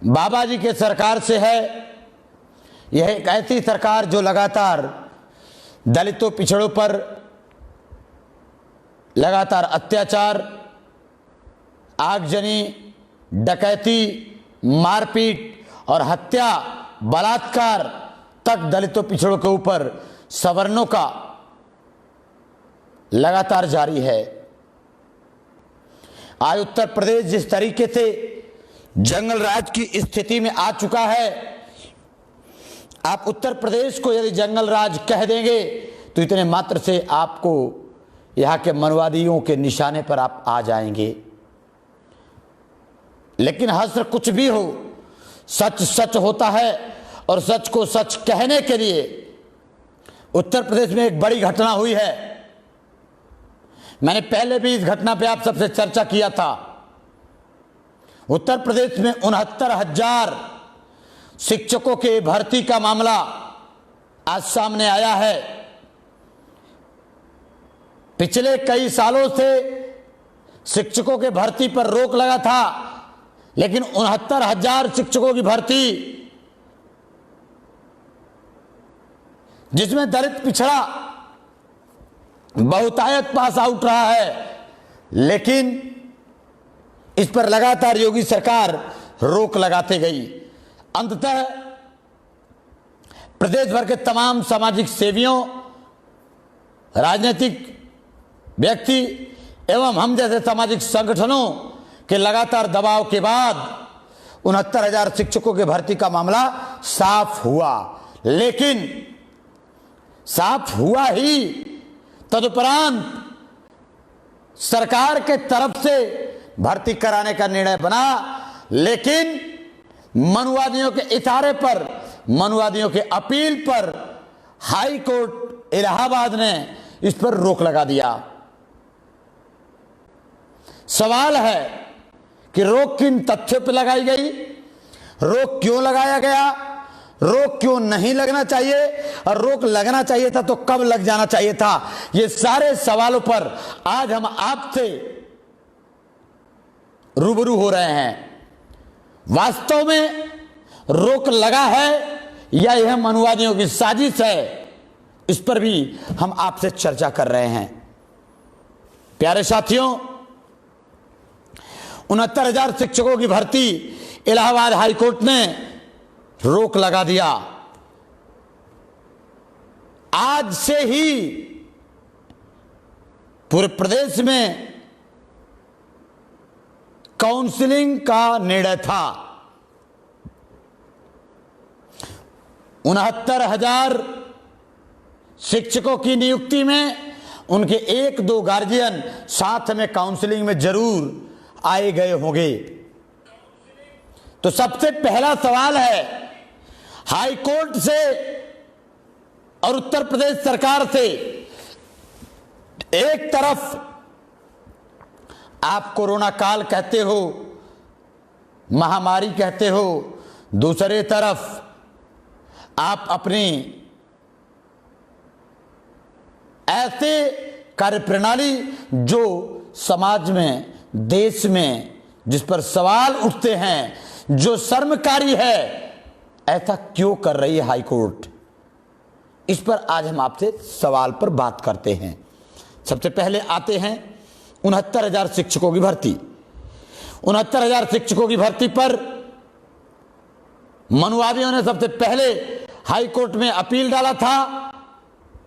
बाबा जी के सरकार से है। यह एक ऐसी सरकार जो लगातार दलितों पिछड़ों पर लगातार अत्याचार, आगजनी, डकैती, मारपीट और हत्या, बलात्कार तक दलितों पिछड़ों के ऊपर सवर्णों का लगातार जारी है। आज उत्तर प्रदेश जिस तरीके से जंगल राज की स्थिति में आ चुका है, आप उत्तर प्रदेश को यदि जंगल राज कह देंगे तो इतने मात्र से आपको यहाँ के मनवादियों के निशाने पर आप आ जाएंगे। लेकिन हस्र कुछ भी हो, सच सच होता है और सच को सच कहने के लिए उत्तर प्रदेश में एक बड़ी घटना हुई है। मैंने पहले भी इस घटना पे आप सबसे चर्चा किया था। उत्तर प्रदेश में 69,000 शिक्षकों के भर्ती का मामला आज सामने आया है। पिछले कई सालों से शिक्षकों के भर्ती पर रोक लगा था, लेकिन 69,000 शिक्षकों की भर्ती, जिसमें दलित पिछड़ा बहुतायत पास आउट रहा है, लेकिन इस पर लगातार योगी सरकार रोक लगाते गई। अंततः प्रदेश भर के तमाम सामाजिक सेवियों, राजनीतिक व्यक्ति एवं हम जैसे सामाजिक संगठनों के लगातार दबाव के बाद 69,000 शिक्षकों के भर्ती का मामला साफ हुआ। लेकिन साफ हुआ ही, तदुपरांत सरकार के तरफ से भर्ती कराने का निर्णय बना, लेकिन मनुवादियों के इशारे पर, मनुवादियों के अपील पर हाई कोर्ट इलाहाबाद ने इस पर रोक लगा दिया। सवाल है कि रोक किन तथ्यों पर लगाई गई, रोक क्यों लगाया गया, रोक क्यों नहीं लगना चाहिए, और रोक लगना चाहिए था तो कब लग जाना चाहिए था। ये सारे सवालों पर आज हम आपसे रूबरू हो रहे हैं। वास्तव में रोक लगा है या यह मनुवादियों की साजिश है, इस पर भी हम आपसे चर्चा कर रहे हैं। प्यारे साथियों, 69,000 शिक्षकों की भर्ती इलाहाबाद हाईकोर्ट ने रोक लगा दिया। आज से ही पूरे प्रदेश में काउंसलिंग का निर्णय था। 69,000 शिक्षकों की नियुक्ति में उनके 1-2 गार्जियन साथ में काउंसलिंग में जरूर आए गए होंगे। तो सबसे पहला सवाल है, हाई कोर्ट से और उत्तर प्रदेश सरकार से, एक तरफ आप कोरोना काल कहते हो, महामारी कहते हो, दूसरे तरफ आप अपनी ऐसे कार्यप्रणाली जो समाज में, देश में जिस पर सवाल उठते हैं, जो शर्मकारी है, ऐसा क्यों कर रही है हाई कोर्ट। इस पर आज हम आपसे सवाल पर बात करते हैं। सबसे पहले आते हैं 69,000 शिक्षकों की भर्ती। 69,000 शिक्षकों की भर्ती पर मनुवादियों ने सबसे पहले हाई कोर्ट में अपील डाला था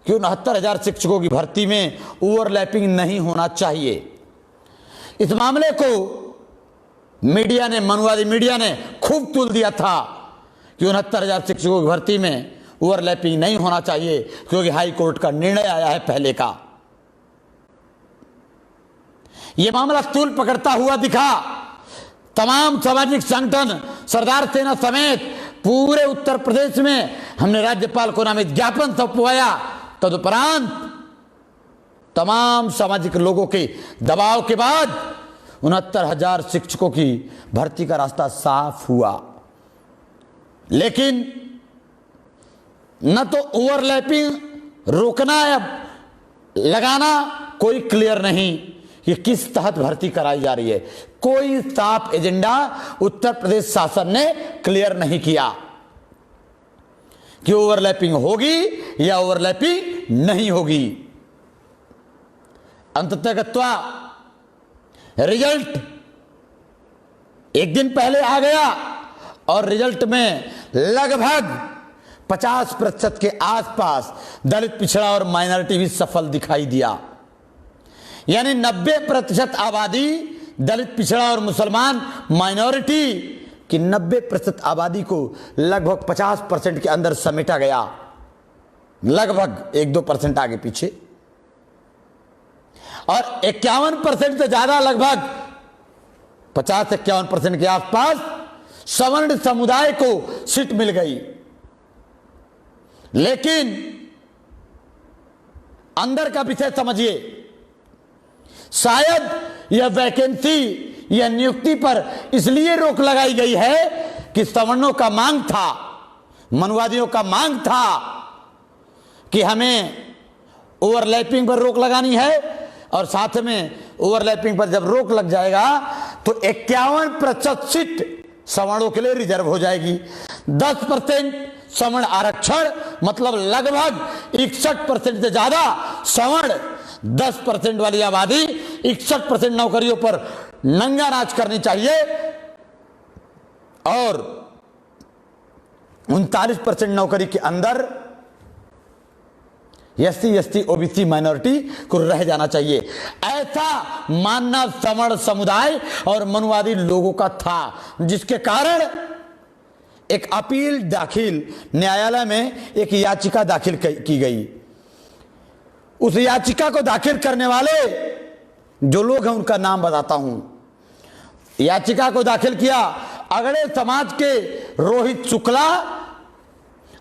कि 69,000 शिक्षकों की भर्ती में ओवरलैपिंग नहीं होना चाहिए। इस मामले को मीडिया ने, मनुवादी मीडिया ने खूब तुल दिया था कि 69,000 शिक्षकों की भर्ती में ओवरलैपिंग नहीं होना चाहिए, क्योंकि हाई कोर्ट का निर्णय आया है पहले का। यह मामला तूल पकड़ता हुआ दिखा। तमाम सामाजिक संगठन, सरदार सेना समेत पूरे उत्तर प्रदेश में हमने राज्यपाल को नामित ज्ञापन सौंपवाया। तदुपरांत तमाम सामाजिक लोगों के दबाव के बाद 69,000 शिक्षकों की भर्ती का रास्ता साफ हुआ। लेकिन न तो ओवरलैपिंग रोकना या लगाना कोई क्लियर नहीं, कि किस तहत भर्ती कराई जा रही है। कोई साफ एजेंडा उत्तर प्रदेश शासन ने क्लियर नहीं किया कि ओवरलैपिंग होगी या ओवरलैपिंग नहीं होगी। अंततः रिजल्ट एक दिन पहले आ गया और रिजल्ट में लगभग 50% के आसपास दलित, पिछड़ा और माइनॉरिटी भी सफल दिखाई दिया। यानी 90% आबादी दलित, पिछड़ा और मुसलमान माइनॉरिटी की 90% आबादी को लगभग 50% के अंदर समेटा गया, लगभग 1-2% आगे पीछे। और 51% से ज्यादा, लगभग 50-51% के आसपास सवर्ण समुदाय को सीट मिल गई। लेकिन अंदर का विषय समझिए, शायद यह वैकेंसी या नियुक्ति पर इसलिए रोक लगाई गई है कि सवर्णों का मांग था, मनुवादियों का मांग था कि हमें ओवरलैपिंग पर रोक लगानी है, और साथ में ओवरलैपिंग पर जब रोक लग जाएगा तो 51% सीट सवर्णों के लिए रिजर्व हो जाएगी। 10% सवर्ण आरक्षण, मतलब लगभग 61% से ज्यादा सवर्ण, 10% वाली आबादी 61% नौकरियों पर नंगा नाच करनी चाहिए, और 39% नौकरी के अंदर SC, ST, OBC माइनॉरिटी को रह जाना चाहिए। ऐसा मानना सवर्ण समुदाय और मनुवादी लोगों का था, जिसके कारण एक अपील दाखिल, न्यायालय में एक याचिका दाखिल की गई। उस याचिका को दाखिल करने वाले जो लोग हैं उनका नाम बताता हूं। याचिका को दाखिल किया अगड़े समाज के रोहित शुक्ला,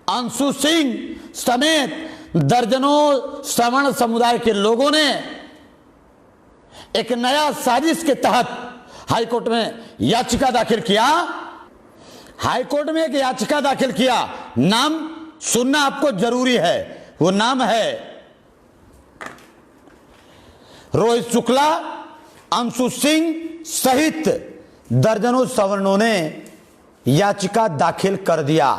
अंशु सिंह समेत दर्जनों सवर्ण समुदाय के लोगों ने एक नया साजिश के तहत हाईकोर्ट में याचिका दाखिल किया। हाईकोर्ट में एक याचिका दाखिल किया, नाम सुनना आपको जरूरी है, वो नाम है रोहित शुक्ला, अंशु सिंह सहित दर्जनों सवर्णों ने याचिका दाखिल कर दिया।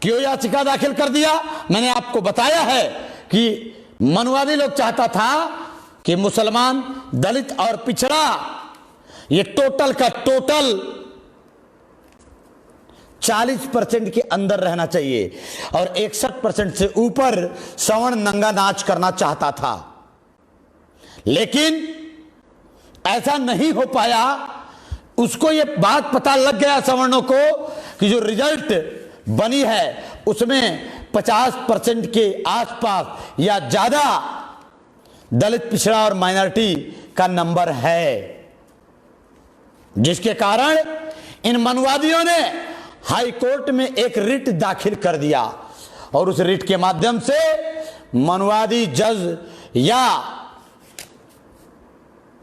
क्यों याचिका दाखिल कर दिया? मैंने आपको बताया है कि मनुवादी लोग चाहता था कि मुसलमान, दलित और पिछड़ा ये टोटल का टोटल 40% के अंदर रहना चाहिए, और 61% से ऊपर सवर्ण नंगा नाच करना चाहता था। लेकिन ऐसा नहीं हो पाया। उसको ये बात पता लग गया सवर्णों को कि जो रिजल्ट बनी है उसमें 50% के आसपास या ज्यादा दलित, पिछड़ा और माइनॉरिटी का नंबर है, जिसके कारण इन मनुवादियों ने हाई कोर्ट में एक रिट दाखिल कर दिया, और उस रिट के माध्यम से मनुवादी जज या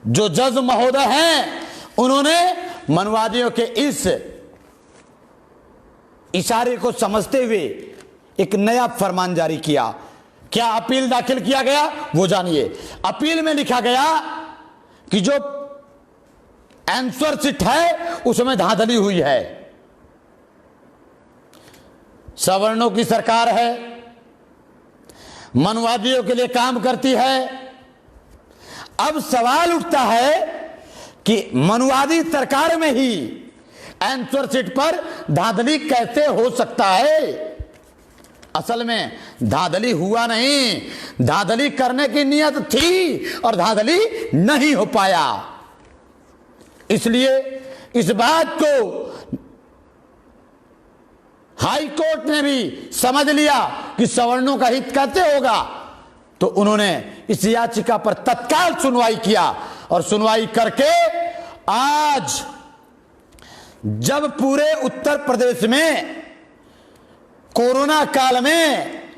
जो जज महोदय हैं उन्होंने मनुवादियों के इस इशारे को समझते हुए एक नया फरमान जारी किया। क्या अपील दाखिल किया गया वो जानिए। अपील में लिखा गया कि जो आंसर शीट है उसमें धांधली हुई है। सवर्णों की सरकार है, मनुवादियों के लिए काम करती है। अब सवाल उठता है कि मनुवादी सरकार में ही आंसर शीट पर धांधली कैसे हो सकता है? असल में धांधली हुआ नहीं, धांधली करने की नियत थी और धांधली नहीं हो पाया। इसलिए इस बात को हाई कोर्ट ने भी समझ लिया कि सवर्णों का हित कैसे होगा, तो उन्होंने इस याचिका पर तत्काल सुनवाई किया, और सुनवाई करके आज जब पूरे उत्तर प्रदेश में कोरोना काल में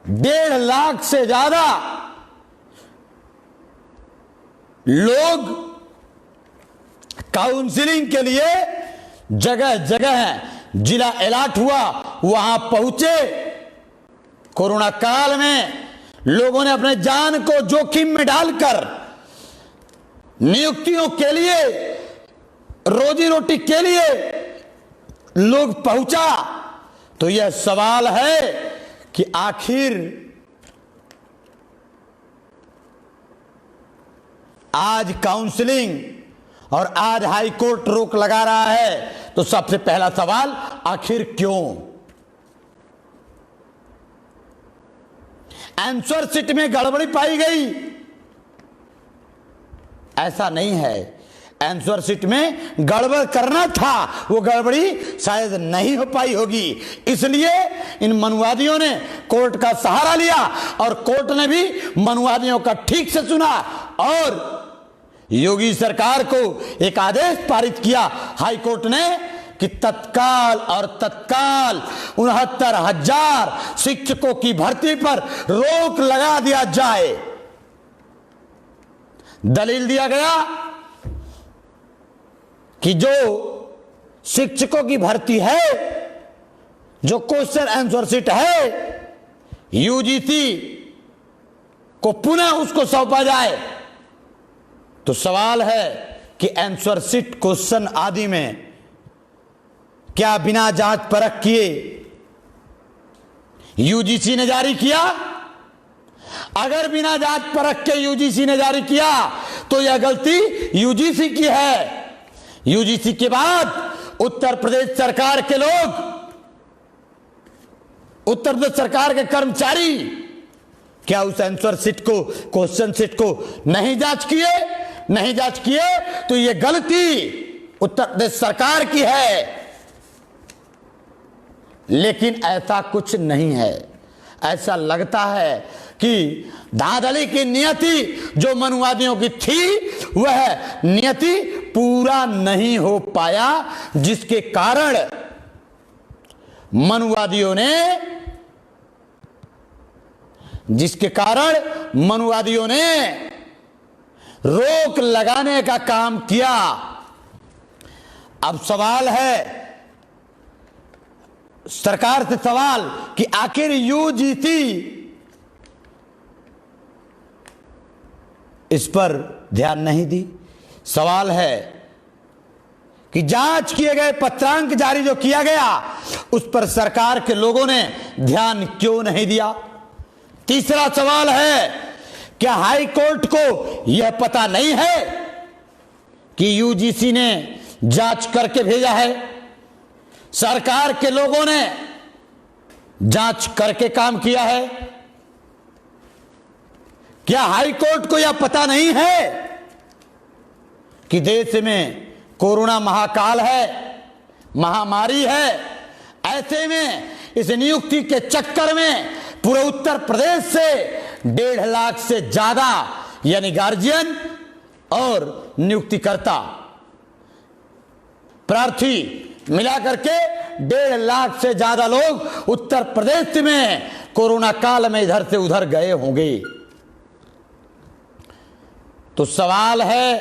1.5 लाख से ज्यादा लोग काउंसलिंग के लिए जगह जगह जिला अलॉट हुआ, वहां पहुंचे। कोरोना काल में लोगों ने अपने जान को जोखिम में डालकर नियुक्तियों के लिए, रोजी रोटी के लिए लोग पहुंचा, तो यह सवाल है कि आखिर आज काउंसलिंग और आज हाई कोर्ट रोक लगा रहा है, तो सबसे पहला सवाल आखिर क्यों? आंसर शीट में गड़बड़ी पाई गई, ऐसा नहीं है। आंसर शीट में गड़बड़ करना था, वो गड़बड़ी शायद नहीं हो पाई होगी, इसलिए इन मनुवादियों ने कोर्ट का सहारा लिया और कोर्ट ने भी मनुवादियों का ठीक से सुना और योगी सरकार को एक आदेश पारित किया हाई कोर्ट ने कि तत्काल 69,000 शिक्षकों की भर्ती पर रोक लगा दिया जाए। दलील दिया गया कि जो शिक्षकों की भर्ती है, जो क्वेश्चन आंसर शीट है, यूजीसी को पुनः उसको सौंपा जाए। तो सवाल है कि आंसर शीट क्वेश्चन आदि में क्या बिना जांच परख किए यूजीसी ने जारी किया? अगर बिना जांच परख के यूजीसी ने जारी किया तो यह गलती यूजीसी की है। यूजीसी के बाद उत्तर प्रदेश सरकार के लोग, उत्तर प्रदेश सरकार के कर्मचारी क्या उस आंसर शीट को, क्वेश्चन शीट को नहीं जांच किए तो यह गलती उत्तर प्रदेश सरकार की है। लेकिन ऐसा कुछ नहीं है। ऐसा लगता है कि धांधली की नियति जो मनुवादियों की थी, वह नियति पूरा नहीं हो पाया, जिसके कारण मनुवादियों ने रोक लगाने का काम किया। अब सवाल है, सरकार से सवाल कि आखिर यूजीसी इस पर ध्यान नहीं दी। सवाल है कि जांच किए गए पत्रांक जारी जो किया गया, उस पर सरकार के लोगों ने ध्यान क्यों नहीं दिया। तीसरा सवाल है, क्या हाई कोर्ट को यह पता नहीं है कि यूजीसी ने जांच करके भेजा है? सरकार के लोगों ने जांच करके काम किया है। क्या हाई कोर्ट को यह पता नहीं है कि देश में कोरोना महाकाल है, महामारी है? ऐसे में इस नियुक्ति के चक्कर में पूरे उत्तर प्रदेश से 1.5 लाख से ज्यादा यानी गार्जियन और नियुक्तिकर्ता प्रार्थी मिलाकर के 1.5 लाख से ज्यादा लोग उत्तर प्रदेश में कोरोना काल में इधर से उधर गए होंगे। तो सवाल है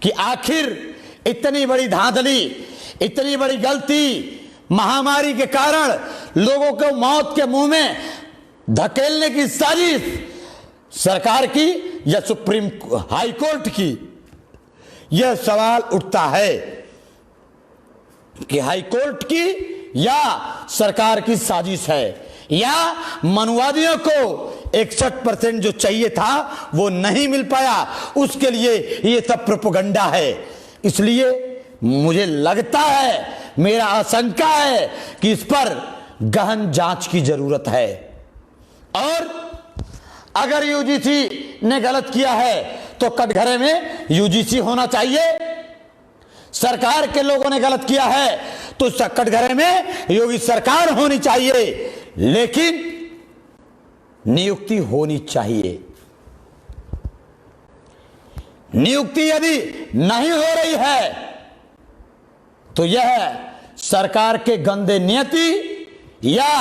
कि आखिर इतनी बड़ी धांधली, इतनी बड़ी गलती, महामारी के कारण लोगों को मौत के मुंह में धकेलने की साजिश सरकार की या सुप्रीम हाई कोर्ट की, यह सवाल उठता है कि हाई कोर्ट की या सरकार की साजिश है, या मनुवादियों को 61% जो चाहिए था वो नहीं मिल पाया, उसके लिए ये सब प्रोपेगेंडा है। इसलिए मुझे लगता है, मेरा आशंका है कि इस पर गहन जांच की जरूरत है। और अगर यूजीसी ने गलत किया है तो कटघरे में यूजीसी होना चाहिए। सरकार के लोगों ने गलत किया है तो कटघरे में योगी सरकार होनी चाहिए, लेकिन नियुक्ति होनी चाहिए। नियुक्ति यदि नहीं हो रही है तो यह सरकार के गंदे नीति या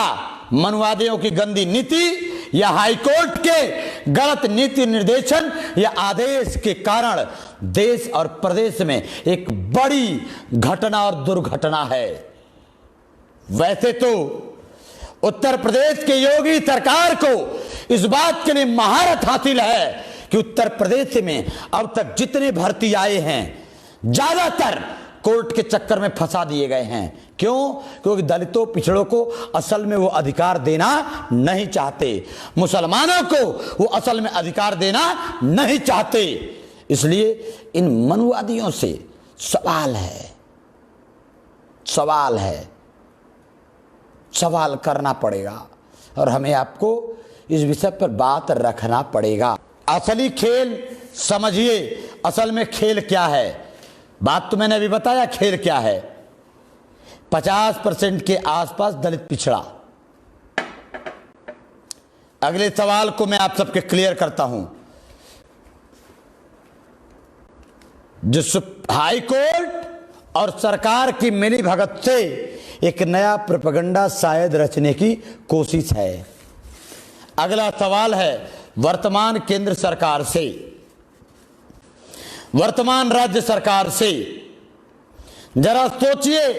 मनुवादियों की गंदी नीति या हाईकोर्ट के गलत नीति निर्देशन या आदेश के कारण देश और प्रदेश में एक बड़ी घटना और दुर्घटना है। वैसे तो उत्तर प्रदेश के योगी सरकार को इस बात के लिए महारत हासिल है कि उत्तर प्रदेश में अब तक जितने भर्ती आए हैं ज्यादातर कोर्ट के चक्कर में फंसा दिए गए हैं। क्यों? क्योंकि दलितों पिछड़ों को असल में वो अधिकार देना नहीं चाहते, मुसलमानों को वो असल में अधिकार देना नहीं चाहते। इसलिए इन मनुवादियों से सवाल करना पड़ेगा और हमें आपको इस विषय पर बात रखना पड़ेगा। असली खेल समझिए, असल में खेल क्या है। बात तो मैंने अभी बताया खेल क्या है। 50% के आसपास दलित पिछड़ा। अगले सवाल को मैं आप सबके क्लियर करता हूं। जो हाई कोर्ट और सरकार की मिली भगत से एक नया प्रोपेगेंडा शायद रचने की कोशिश है। अगला सवाल है वर्तमान केंद्र सरकार से, वर्तमान राज्य सरकार से। जरा सोचिए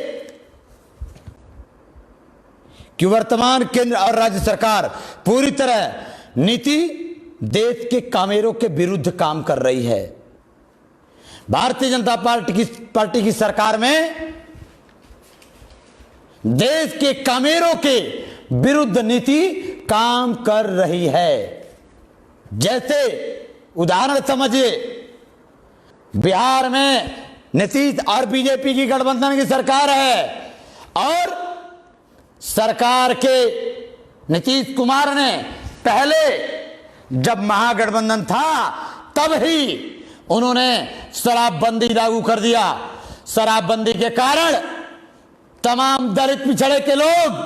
कि वर्तमान केंद्र और राज्य सरकार पूरी तरह नीति देश के कामेरों के विरुद्ध काम कर रही है। भारतीय जनता पार्टी की सरकार में देश के कामेरों के विरुद्ध नीति काम कर रही है। जैसे उदाहरण समझिए, बिहार में नीतीश और बीजेपी की गठबंधन की सरकार है और सरकार के नीतीश कुमार ने पहले जब महागठबंधन था तब ही उन्होंने शराबबंदी लागू कर दिया। शराबबंदी के कारण तमाम दलित पिछड़े के लोग,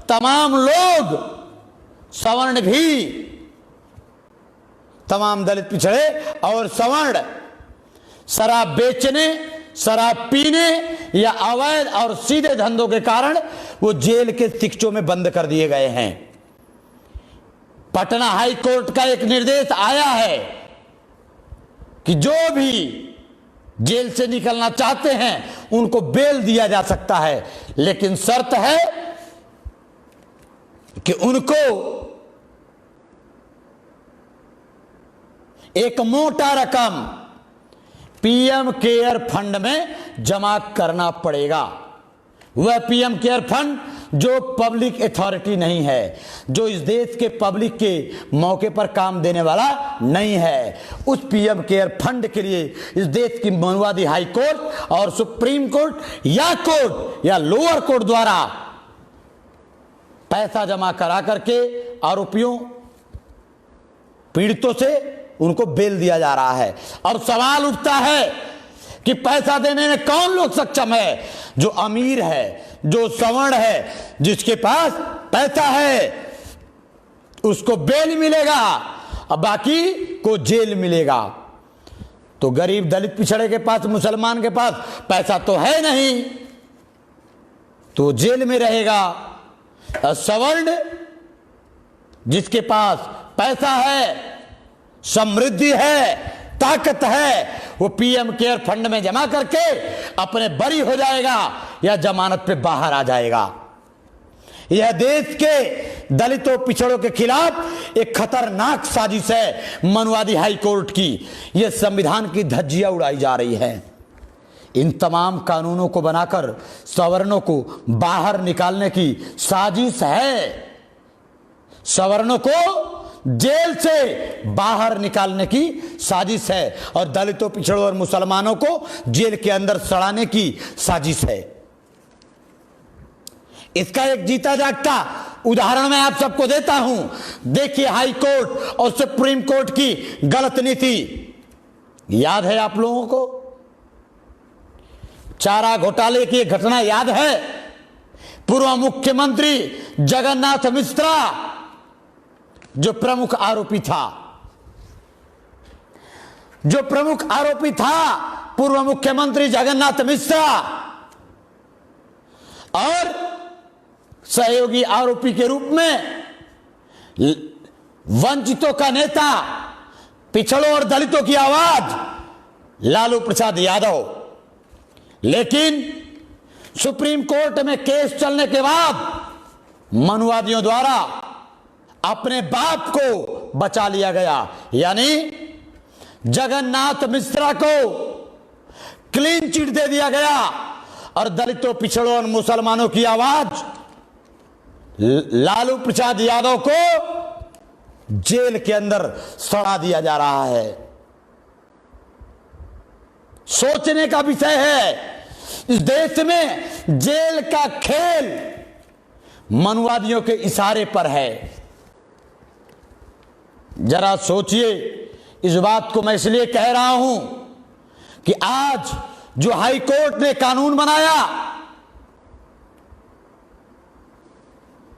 तमाम लोग सवर्ण भी, तमाम दलित पिछड़े और सवर्ण शराब बेचने, शराब पीने या अवैध और सीधे धंधों के कारण वो जेल के शिक्षों में बंद कर दिए गए हैं। पटना हाई कोर्ट का एक निर्देश आया है कि जो भी जेल से निकलना चाहते हैं उनको बेल दिया जा सकता है, लेकिन शर्त है कि उनको एक मोटा रकम पीएम केयर फंड में जमा करना पड़ेगा। वह पीएम केयर फंड जो पब्लिक अथॉरिटी नहीं है, जो इस देश के पब्लिक के मौके पर काम देने वाला नहीं है, उस पीएम केयर फंड के लिए इस देश की मनुवादी हाई कोर्ट और सुप्रीम कोर्ट या लोअर कोर्ट द्वारा पैसा जमा करा करके आरोपियों, पीड़ितों से उनको बेल दिया जा रहा है। और सवाल उठता है कि पैसा देने में कौन लोग सक्षम है? जो अमीर है, जो सवर्ण है, जिसके पास पैसा है उसको बेल मिलेगा और बाकी को जेल मिलेगा। तो गरीब दलित पिछड़े के पास, मुसलमान के पास पैसा तो है नहीं, तो जेल में रहेगा। सवर्ण जिसके पास पैसा है, समृद्धि है, ताकत है, वो पीएम केयर फंड में जमा करके अपने बरी हो जाएगा या जमानत पे बाहर आ जाएगा। यह देश के दलितों पिछड़ों के खिलाफ एक खतरनाक साजिश है मनुवादी हाई कोर्ट की। यह संविधान की धज्जियां उड़ाई जा रही है। इन तमाम कानूनों को बनाकर सवर्णों को बाहर निकालने की साजिश है। सवर्णों को जेल से बाहर निकालने की साजिश है और दलितों, पिछड़ों और मुसलमानों को जेल के अंदर सड़ाने की साजिश है। इसका एक जीता जागता उदाहरण मैं आप सबको देता हूं। देखिए, हाई कोर्ट और सुप्रीम कोर्ट की गलत नीति याद है आप लोगों को? चारा घोटाले की घटना याद है? पूर्व मुख्यमंत्री जगन्नाथ मिश्रा जो प्रमुख आरोपी था, पूर्व मुख्यमंत्री जगन्नाथ मिश्रा और सहयोगी आरोपी के रूप में वंचितों का नेता, पिछड़ों और दलितों की आवाज लालू प्रसाद यादव। लेकिन सुप्रीम कोर्ट में केस चलने के बाद मनुवादियों द्वारा अपने बाप को बचा लिया गया, यानी जगन्नाथ मिश्रा को क्लीन चिट दे दिया गया और दलितों, पिछड़ों और मुसलमानों की आवाज लालू प्रसाद यादव को जेल के अंदर सड़ा दिया जा रहा है। सोचने का विषय है, इस देश में जेल का खेल मनुवादियों के इशारे पर है। जरा सोचिए, इस बात को मैं इसलिए कह रहा हूं कि आज जो हाई कोर्ट ने कानून बनाया,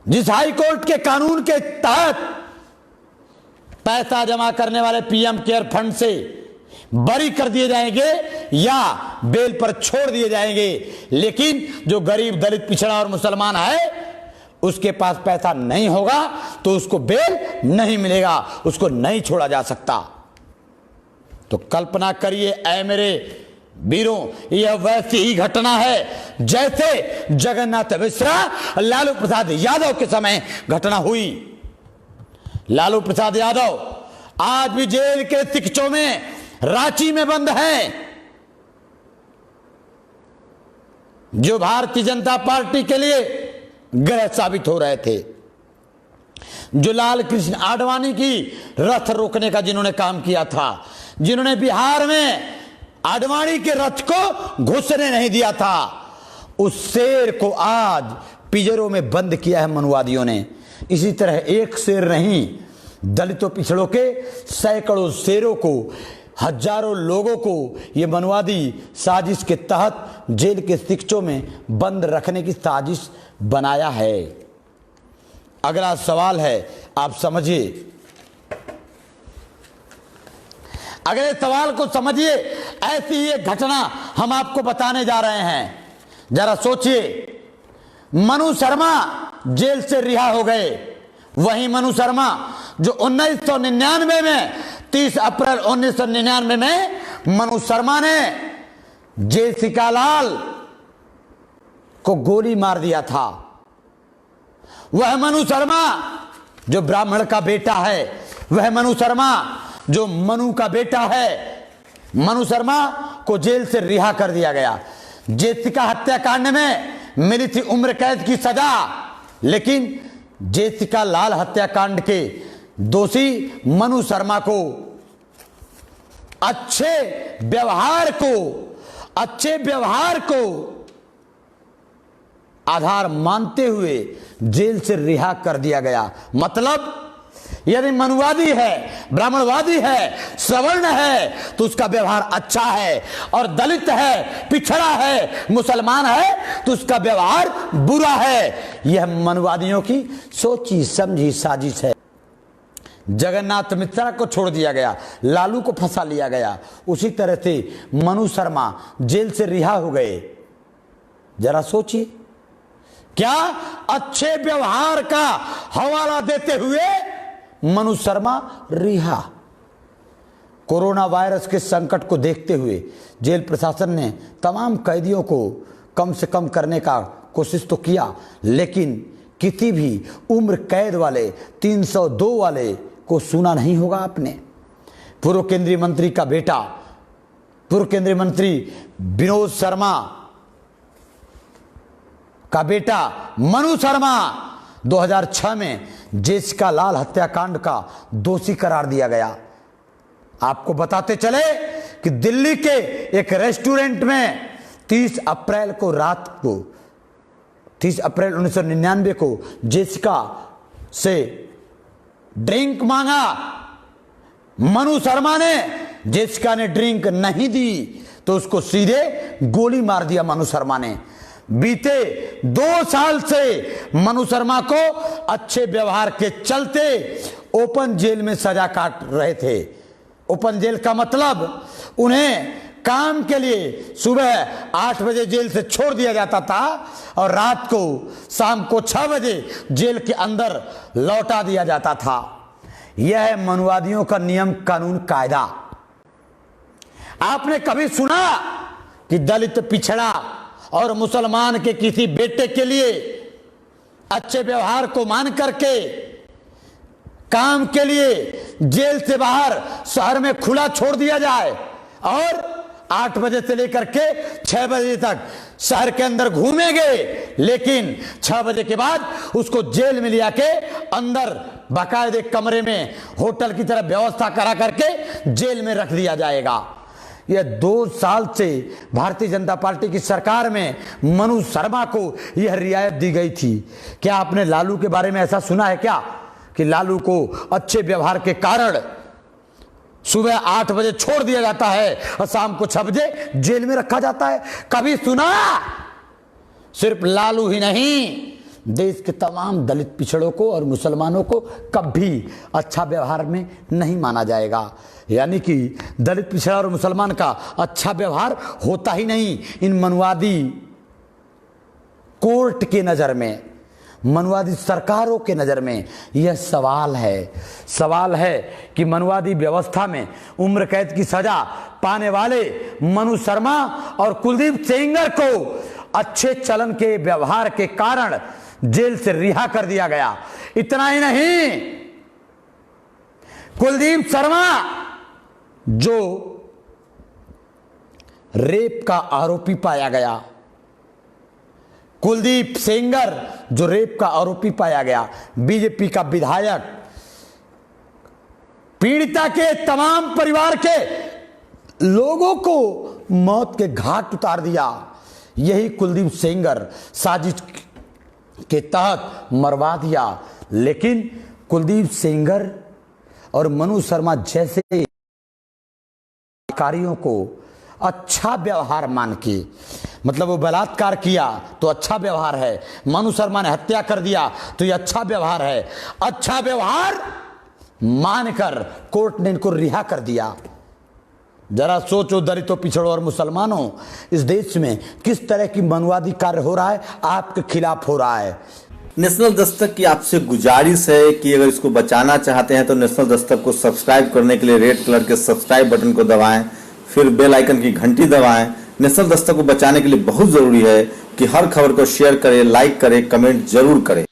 जिस हाई कोर्ट के कानून के तहत पैसा जमा करने वाले पीएम केयर फंड से बरी कर दिए जाएंगे या बेल पर छोड़ दिए जाएंगे, लेकिन जो गरीब, दलित, पिछड़ा और मुसलमान है उसके पास पैसा नहीं होगा तो उसको बेल नहीं मिलेगा, उसको नहीं छोड़ा जा सकता। तो कल्पना करिए ऐ मेरे वीरों, यह वैसी ही घटना है जैसे जगन्नाथ मिश्रा, लालू प्रसाद यादव के समय घटना हुई। लालू प्रसाद यादव आज भी जेल के सिकचों में रांची में बंद है। जो भारतीय जनता पार्टी के लिए गलत साबित हो रहे थे, जो लाल कृष्ण आडवाणी की रथ रोकने का जिन्होंने काम किया था, जिन्होंने बिहार में आडवाणी के रथ को घुसने नहीं दिया था, उस शेर को आज पिंजरों में बंद किया है मनुवादियों ने। इसी तरह एक शेर नहीं, दलितों, पिछड़ों के सैकड़ों शेरों को, हजारों लोगों को ये मनुवादी साजिश के तहत जेल के सिकचों में बंद रखने की साजिश बनाया है। अगला सवाल है, आप समझिए, अगले सवाल को समझिए। ऐसी ही एक घटना हम आपको बताने जा रहे हैं। जरा सोचिए, मनु शर्मा जेल से रिहा हो गए। वही मनु शर्मा जो 1999 में 30 अप्रैल 1999 में मनु शर्मा ने जेसिका लाल को गोली मार दिया था। वह मनु शर्मा जो ब्राह्मण का बेटा है, वह मनु शर्मा जो मनु का बेटा है, मनु शर्मा को जेल से रिहा कर दिया गया। जेसिका हत्याकांड में मिली थी उम्र कैद की सजा, लेकिन जेसिका लाल हत्याकांड के दोषी मनु शर्मा को अच्छे व्यवहार को आधार मानते हुए जेल से रिहा कर दिया गया। मतलब यदि मनुवादी है, ब्राह्मणवादी है, सवर्ण है तो उसका व्यवहार अच्छा है, और दलित है, पिछड़ा है, मुसलमान है तो उसका व्यवहार बुरा है। यह मनुवादियों की सोची समझी साजिश है। जगन्नाथ मिश्रा को छोड़ दिया गया, लालू को फंसा लिया गया, उसी तरह से मनु शर्मा जेल से रिहा हो गए। जरा सोचिए, क्या अच्छे व्यवहार का हवाला देते हुए मनु शर्मा रिहा। कोरोना वायरस के संकट को देखते हुए जेल प्रशासन ने तमाम कैदियों को कम से कम करने का कोशिश तो किया, लेकिन किसी भी उम्र कैद वाले 302 वाले को सुना नहीं होगा आपने। पूर्व केंद्रीय मंत्री का बेटा, पूर्व केंद्रीय मंत्री विनोद शर्मा का बेटा मनु शर्मा 2006 में जेसिका लाल हत्याकांड का दोषी करार दिया गया। आपको बताते चले कि दिल्ली के एक रेस्टोरेंट में 30 अप्रैल को रात को 30 अप्रैल 1999 को जेसिका से ड्रिंक मांगा। मनु शर्मा ने, जेसिका ने ड्रिंक नहीं दी तो उसको सीधे गोली मार दिया मनु शर्मा ने। बीते 2 साल से मनु शर्मा को अच्छे व्यवहार के चलते ओपन जेल में सजा काट रहे थे। ओपन जेल का मतलब उन्हें काम के लिए सुबह 8 बजे जेल से छोड़ दिया जाता था और रात को शाम को 6 बजे जेल के अंदर लौटा दिया जाता था। यह है मनुवादियों का नियम, कानून, कायदा। आपने कभी सुना कि दलित, पिछड़ा और मुसलमान के किसी बेटे के लिए अच्छे व्यवहार को मान करके काम के लिए जेल से बाहर शहर में खुला छोड़ दिया जाए और 8 बजे से लेकर के 6 बजे तक शहर के अंदर घूमेंगे, लेकिन 6 बजे के बाद उसको जेल में लिया के अंदर बाकायदे कमरे में होटल की तरह व्यवस्था करा करके जेल में रख दिया जाएगा। यह 2 साल से भारतीय जनता पार्टी की सरकार में मनु शर्मा को यह रियायत दी गई थी। क्या आपने लालू के बारे में ऐसा सुना है क्या कि लालू को अच्छे व्यवहार के कारण सुबह 8 बजे छोड़ दिया जाता है और शाम को 6 बजे जेल में रखा जाता है? कभी सुना? सिर्फ लालू ही नहीं, देश के तमाम दलित पिछड़ों को और मुसलमानों को कभी अच्छा व्यवहार में नहीं माना जाएगा। यानी कि दलित पिछड़ा और मुसलमान का अच्छा व्यवहार होता ही नहीं। इन मनुवादी कोर्ट के नज़र में, मनुवादी सरकारों के नज़र में यह सवाल है कि मनुवादी व्यवस्था में उम्र कैद की सजा पाने वाले मनु शर्मा और कुलदीप सेंगर को अच्छे चलन के व्यवहार के कारण जेल से रिहा कर दिया गया। इतना ही नहीं, कुलदीप शर्मा जो रेप का आरोपी पाया गया, कुलदीप सेंगर जो रेप का आरोपी पाया गया, बीजेपी का विधायक, पीड़िता के तमाम परिवार के लोगों को मौत के घाट उतार दिया। यही कुलदीप सेंगर साजिश के तहत मरवा दिया। लेकिन कुलदीप सेंगर और मनु शर्मा जैसे अधिकारियों को अच्छा व्यवहार मान के, मतलब वो बलात्कार किया तो अच्छा व्यवहार है, मनु शर्मा ने हत्या कर दिया तो ये अच्छा व्यवहार है, अच्छा व्यवहार मानकर कोर्ट ने इनको रिहा कर दिया। जरा सोचो दलितों, पिछड़ों और मुसलमानों, इस देश में किस तरह की मनुवादी कार्य हो रहा है, आपके खिलाफ हो रहा है। नेशनल दस्तक की आपसे गुजारिश है कि अगर इसको बचाना चाहते हैं तो नेशनल दस्तक को सब्सक्राइब करने के लिए रेड कलर के सब्सक्राइब बटन को दबाएं, फिर बेल आइकन की घंटी दबाएं। नेशनल दस्तक को बचाने के लिए बहुत जरूरी है कि हर खबर को शेयर करें, लाइक करें, कमेंट जरूर करें।